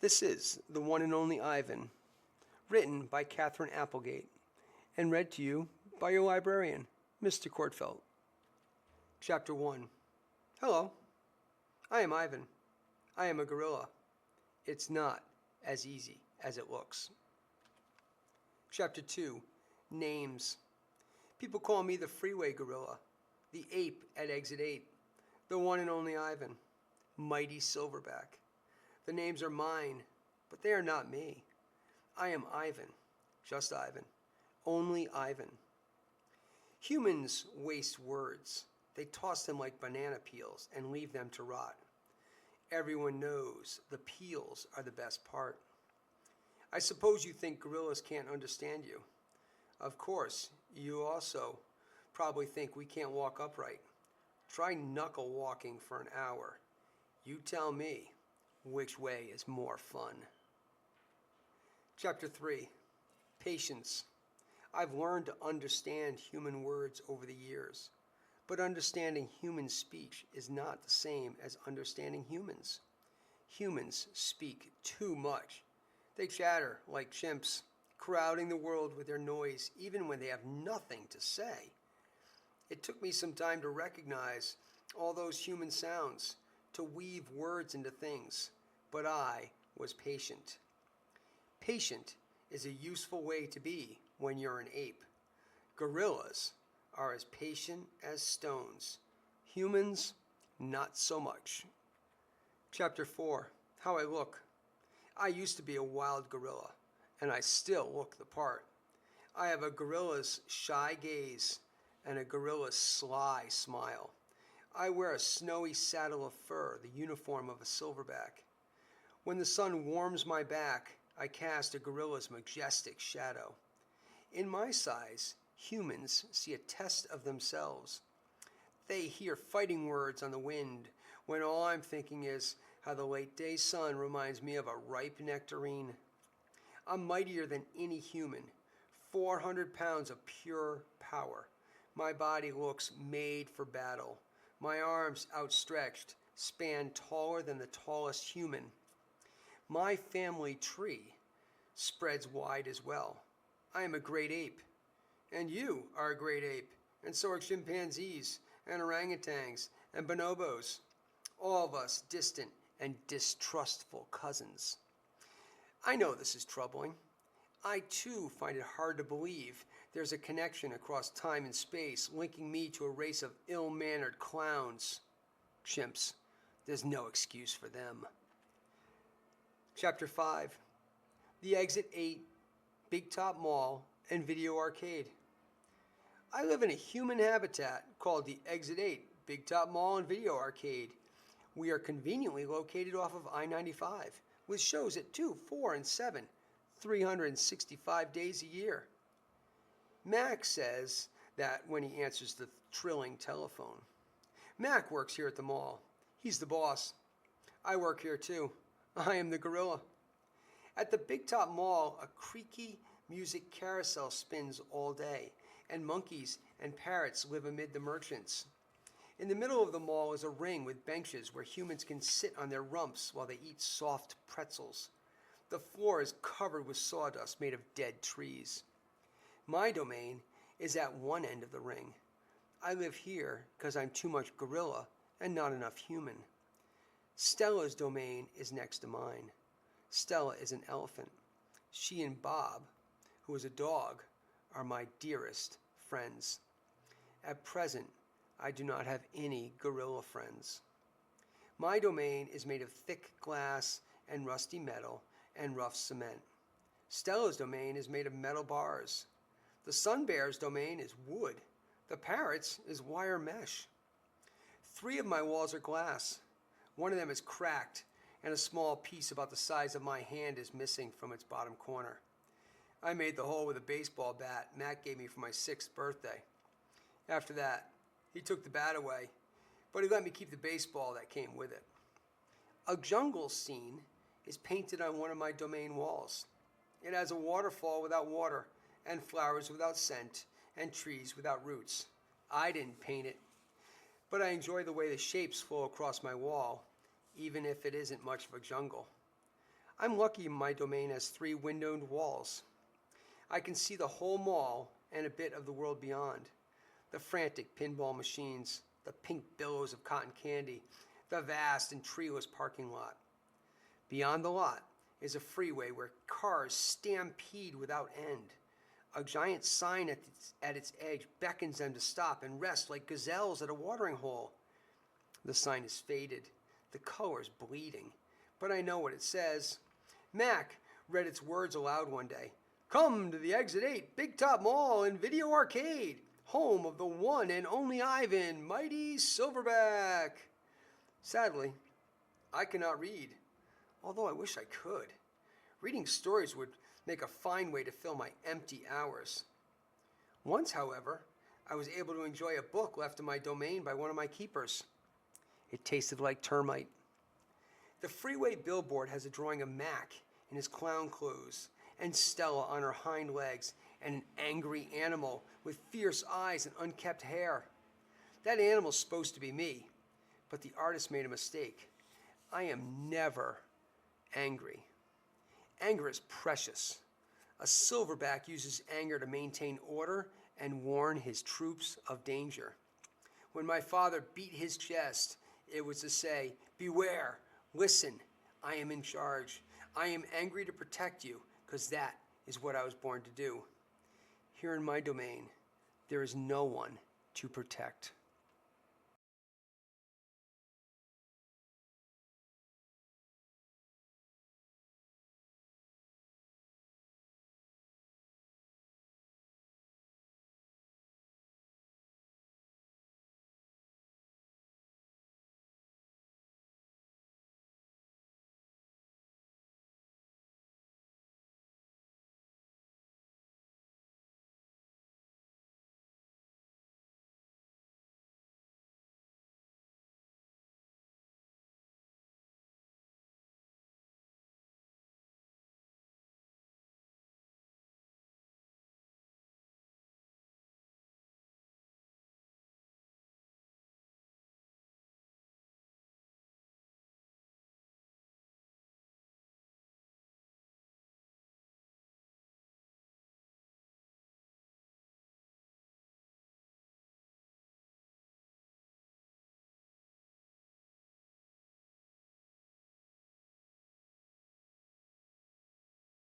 This is The One and Only Ivan, written by Catherine Applegate, and read to you by your librarian, Mr. Kortfeld. Chapter 1. Hello, I am Ivan. I am a gorilla. It's not as easy as it looks. Chapter 2. Names. People call me the freeway gorilla, the ape at exit 8, the one and only Ivan, mighty silverback. The names are mine, but they are not me. I am Ivan, just Ivan, only Ivan. Humans waste words. They toss them like banana peels and leave them to rot. Everyone knows the peels are the best part. I suppose you think gorillas can't understand you. Of course, you also probably think we can't walk upright. Try knuckle walking for an hour. You tell me which way is more fun. Chapter 3. Patience. I've learned to understand human words over the years, but understanding human speech is not the same as understanding humans. Humans speak too much. They chatter like chimps, crowding the world with their noise even when they have nothing to say. It took me some time to recognize all those human sounds, to weave words into things, but I was patient. Patient is a useful way to be when you're an ape. Gorillas are as patient as stones. Humans, not so much. Chapter 4. How I look. I used to be a wild gorilla, and I still look the part. I have a gorilla's shy gaze and a gorilla's sly smile. I wear a snowy saddle of fur, the uniform of a silverback. When the sun warms my back, I cast a gorilla's majestic shadow. In my size, humans see a test of themselves. They hear fighting words on the wind when all I'm thinking is how the late day sun reminds me of a ripe nectarine. I'm mightier than any human, 400 pounds of pure power. My body looks made for battle. My arms outstretched span taller than the tallest human. My family tree spreads wide as well. I am a great ape, and you are a great ape, and so are chimpanzees and orangutans and bonobos, all of us distant and distrustful cousins. I know this is troubling. I too find it hard to believe there's a connection across time and space linking me to a race of ill-mannered clowns. Chimps. There's no excuse for them. Chapter 5. The Exit 8, Big Top Mall, and Video Arcade. I live in a human habitat called the Exit 8, Big Top Mall and Video Arcade. We are conveniently located off of I-95, with shows at 2, 4, and 7, 365 days a year. Mac says that when he answers the trilling telephone. Mac works here at the mall. He's the boss. I work here too. I am the gorilla. At the Big Top Mall, a creaky music carousel spins all day, and monkeys and parrots live amid the merchants. In the middle of the mall is a ring with benches where humans can sit on their rumps while they eat soft pretzels. The floor is covered with sawdust made of dead trees. My domain is at one end of the ring. I live here because I'm too much gorilla and not enough human. Stella's domain is next to mine. Stella is an elephant. She and Bob, who is a dog, are my dearest friends. At present, I do not have any gorilla friends. My domain is made of thick glass and rusty metal and rough cement. Stella's domain is made of metal bars. The sun bear's domain is wood. The parrot's is wire mesh. 3 of my walls are glass. One of them is cracked, and a small piece about the size of my hand is missing from its bottom corner. I made the hole with a baseball bat Matt gave me for my 6th birthday. After that, he took the bat away, but he let me keep the baseball that came with it. A jungle scene is painted on one of my domain walls. It has a waterfall without water, and flowers without scent, and trees without roots. I didn't paint it, but I enjoy the way the shapes flow across my wall, even if it isn't much of a jungle. I'm lucky my domain has 3 windowed walls. I can see the whole mall and a bit of the world beyond. The frantic pinball machines, the pink billows of cotton candy, the vast and treeless parking lot. Beyond the lot is a freeway where cars stampede without end. A giant sign at its edge beckons them to stop and rest like gazelles at a watering hole. The sign is faded, the color's bleeding, but I know what it says. Mac read its words aloud one day. Come to the Exit 8 Big Top Mall and Video Arcade, home of the one and only Ivan, Mighty Silverback. Sadly, I cannot read, although I wish I could. Reading stories would make a fine way to fill my empty hours. Once, however, I was able to enjoy a book left in my domain by one of my keepers. It tasted like termite. The freeway billboard has a drawing of Mac in his clown clothes and Stella on her hind legs and an angry animal with fierce eyes and unkempt hair. That animal's supposed to be me, but the artist made a mistake. I am never angry. Anger is precious. A silverback uses anger to maintain order and warn his troops of danger. When my father beat his chest, it was to say, beware, listen, I am in charge. I am angry to protect you, because that is what I was born to do. Here in my domain, there is no one to protect.